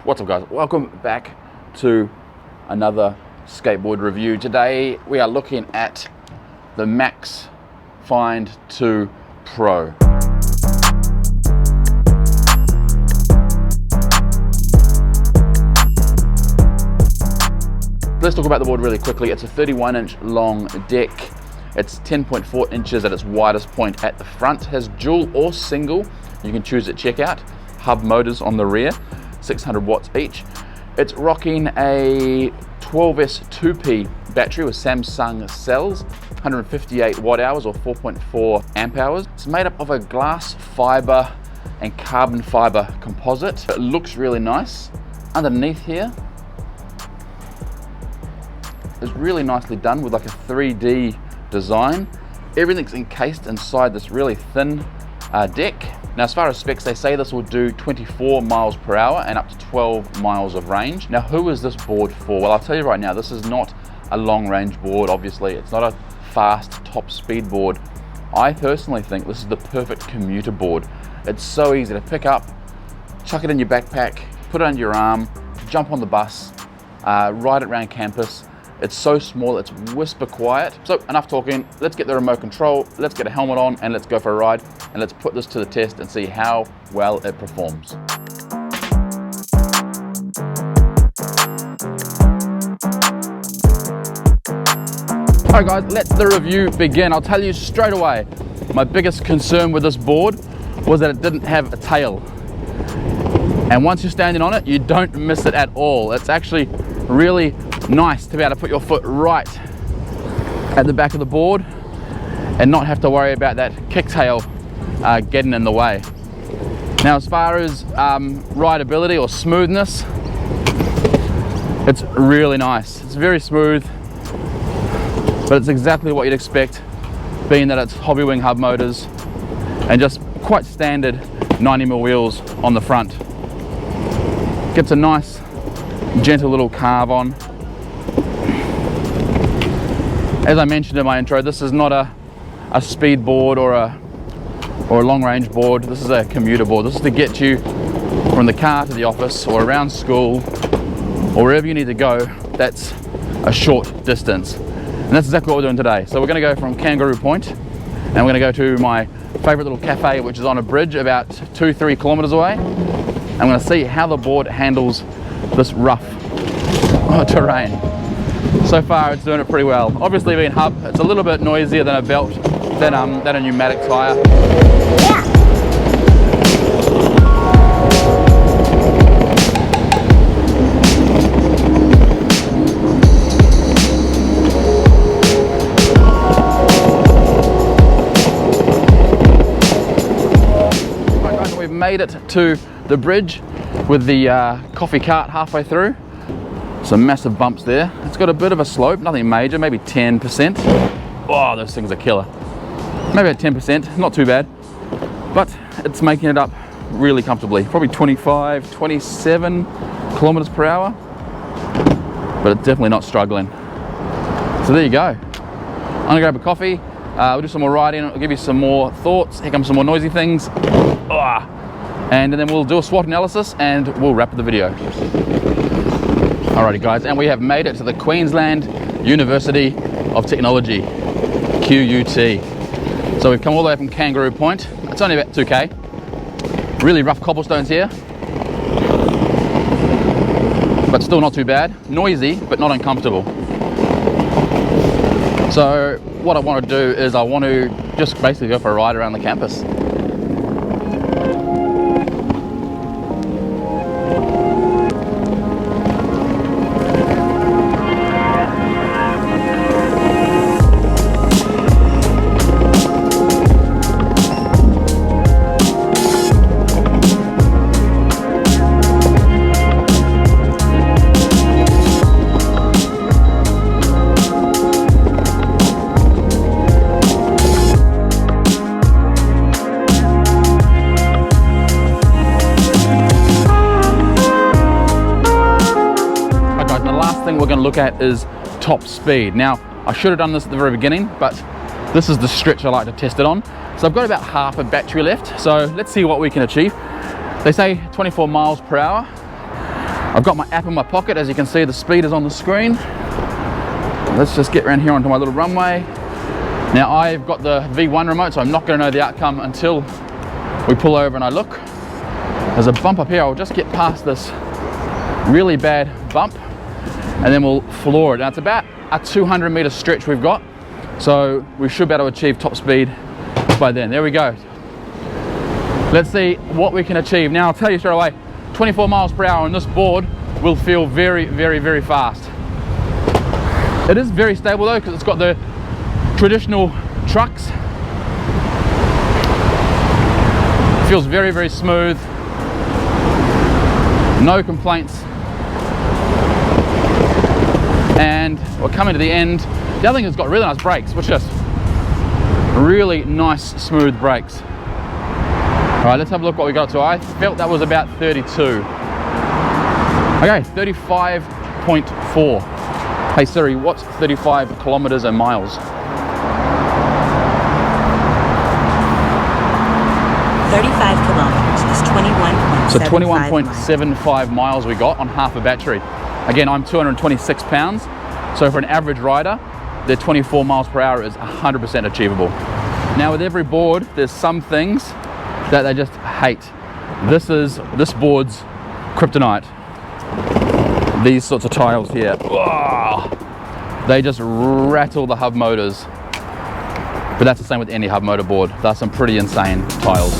What's up, guys? Welcome back to another skateboard review. Today we are looking at the Maxfind 2 Pro. Let's talk about the board really quickly. It's a 31-inch long deck. It's 10.4 inches at its widest point at the front. It has dual or single, you can choose at checkout. Hub motors on the rear, 600 watts each. It's rocking a 12S 2P battery with Samsung cells, 158 watt hours or 4.4 amp hours. It's made up of a glass fiber and carbon fiber composite. It looks really nice. Underneath here is really nicely done with like a 3D design. Everything's encased inside this really thin deck. Now, as far as specs, they say this will do 24 miles per hour and up to 12 miles of range. Now, who is this board for? Well, I'll tell you right now, this is not a long range board, obviously. It's not a fast top speed board. I personally think this is the perfect commuter board. It's so easy to pick up, chuck it in your backpack, put it under your arm, jump on the bus, ride it around campus. It's so small, it's whisper quiet. So enough talking, let's get the remote control, let's get a helmet on and let's go for a ride and let's put this to the test and see how well it performs. Alright guys, let the review begin. I'll tell you straight away, my biggest concern with this board was that it didn't have a tail. And once you're standing on it, you don't miss it at all. It's actually really nice to be able to put your foot right at the back of the board and not have to worry about that kicktail getting in the way. Now, as far as rideability or smoothness, it's really nice. It's very smooth, but it's exactly what you'd expect, being that it's Hobbywing hub motors and just quite standard 90mm wheels on the front. Gets a nice gentle little carve on. As I mentioned in my intro, this is not a speed board or a long range board. This is a commuter board. This is to get you from the car to the office or around school or wherever you need to go. That's a short distance. And that's exactly what we're doing today. So we're gonna go from Kangaroo Point and we're gonna go to my favorite little cafe, which is on a bridge about 2-3 kilometers away. I'm gonna see how the board handles this rough terrain. So far it's doing it pretty well. Obviously, being hub, it's a little bit noisier than a belt, than a pneumatic tire. Yeah. Right guys, we've made it to the bridge with the coffee cart halfway through. Some massive bumps there. It's got a bit of a slope, nothing major, maybe 10%. Oh, those things are killer. Maybe at 10%, not too bad. But it's making it up really comfortably. Probably 25, 27 kilometers per hour. But it's definitely not struggling. So there you go. I'm gonna grab a coffee. We'll do some more riding. I'll give you some more thoughts. Here comes some more noisy things. And then we'll do a SWOT analysis and we'll wrap the video. Alrighty guys, and we have made it to the Queensland University of Technology, QUT. So we've come all the way from Kangaroo Point. It's only about 2K. Really rough cobblestones here, but still not too bad. Noisy, but not uncomfortable. So what I want to do is I want to just basically go for a ride around the campus. We're going to look at is top speed. Now, I should have done this at the very beginning, but this is the stretch I like to test it on. So I've got about half a battery left, so let's see what we can achieve. They say 24 miles per hour. I've got my app in my pocket. As you can see, the speed is on the screen. Let's just get around here onto my little runway. Now I've got the V1 remote, so I'm not going to know the outcome until we pull over and I look. There's a bump up here. I'll just get past this really bad bump and then we'll floor it. Now it's about a 200-meter stretch we've got, so we should be able to achieve top speed by then. There we go. Let's see what we can achieve. Now I'll tell you straight away, 24 miles per hour on this board will feel very, very, very fast. It is very stable though, because it's got the traditional trucks. It feels very, very smooth. No complaints. And we're coming to the end. The other thing is it's got really nice brakes, which is really nice, smooth brakes. All right, let's have a look what we got to. I felt that was about 32. Okay, 35.4. Hey Siri, what's 35 kilometers and miles? 35 kilometers is 21.75 So 21.75 miles we got on half a battery. Again, I'm 226 pounds, so for an average rider, the 24 miles per hour is 100% achievable. Now with every board, there's some things that they just hate. This board's kryptonite. These sorts of tiles here, they just rattle the hub motors. But that's the same with any hub motor board. That's some pretty insane tiles.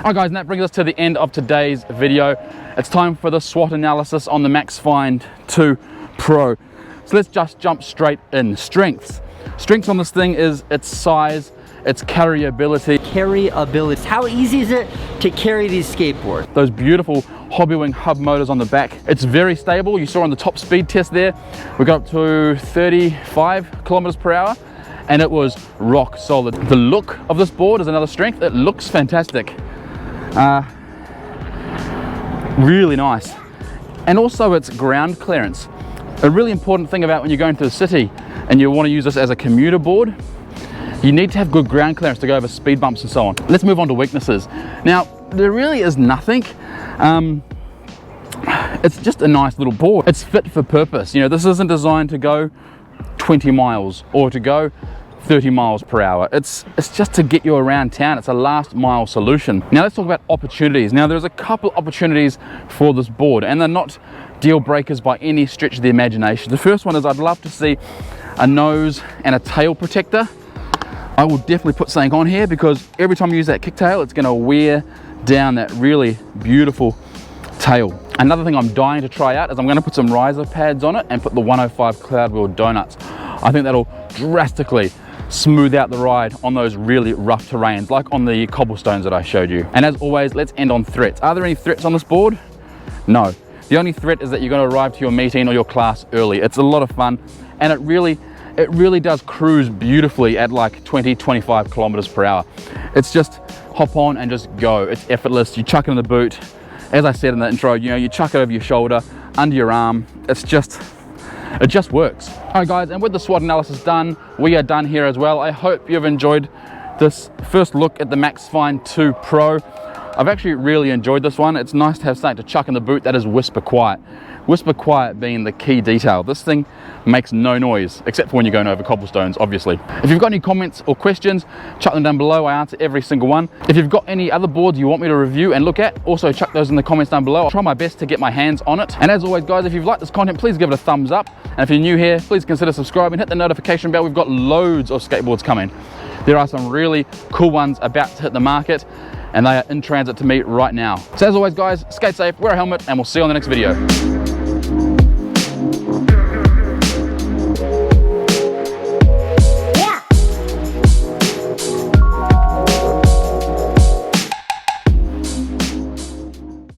Alright guys, and that brings us to the end of today's video. It's time for the SWOT analysis on the Maxfind 2 Pro. So let's just jump straight in. Strengths. Strengths on this thing is its size, its carryability. Carryability. How easy is it to carry these skateboards? Those beautiful Hobbywing hub motors on the back. It's very stable. You saw on the top speed test there, we got up to 35 kilometers per hour and it was rock solid. The look of this board is another strength. It looks fantastic. Really nice. And also its ground clearance. A really important thing about when you're going through the city and you want to use this as a commuter board, you need to have good ground clearance to go over speed bumps and so on. Let's move on to weaknesses. Now, there really is nothing. It's just a nice little board. It's fit for purpose. You know, this isn't designed to go 20 miles or to go 30 miles per hour. It's just to get you around town. It's a last mile solution. Now let's talk about opportunities. Now there's a couple opportunities for this board and they're not deal breakers by any stretch of the imagination. The first one is I'd love to see a nose and a tail protector. I will definitely put something on here because every time you use that kicktail, it's going to wear down that really beautiful tail. Another thing I'm dying to try out is I'm going to put some riser pads on it and put the 105 Cloud Wheel Donuts. I think that'll drastically smooth out the ride on those really rough terrains, like on the cobblestones that I showed you. And as always, let's end on threats. Are there any threats on this board? No. The only threat is that you're going to arrive to your meeting or your class early. It's a lot of fun and it really does cruise beautifully at like 20-25 kilometers per hour. It's just hop on and just go. It's effortless. You chuck it in the boot. As I said in the intro, you know, you chuck it over your shoulder, under your arm. It just works. All right guys, and with the SWOT analysis done, we are done here as well. I hope you've enjoyed this first look at the Maxfind 2 Pro. I've actually really enjoyed this one. It's nice to have something to chuck in the boot that is whisper quiet. Whisper quiet being the key detail. This thing makes no noise, except for when you're going over cobblestones, obviously. If you've got any comments or questions, chuck them down below. I answer every single one. If you've got any other boards you want me to review and look at, also chuck those in the comments down below. I'll try my best to get my hands on it. And as always, guys, if you've liked this content, please give it a thumbs up. And if you're new here, please consider subscribing, hit the notification bell. We've got loads of skateboards coming. There are some really cool ones about to hit the market, and they are in transit to me right now. So as always, guys, skate safe, wear a helmet, and we'll see you on the next video.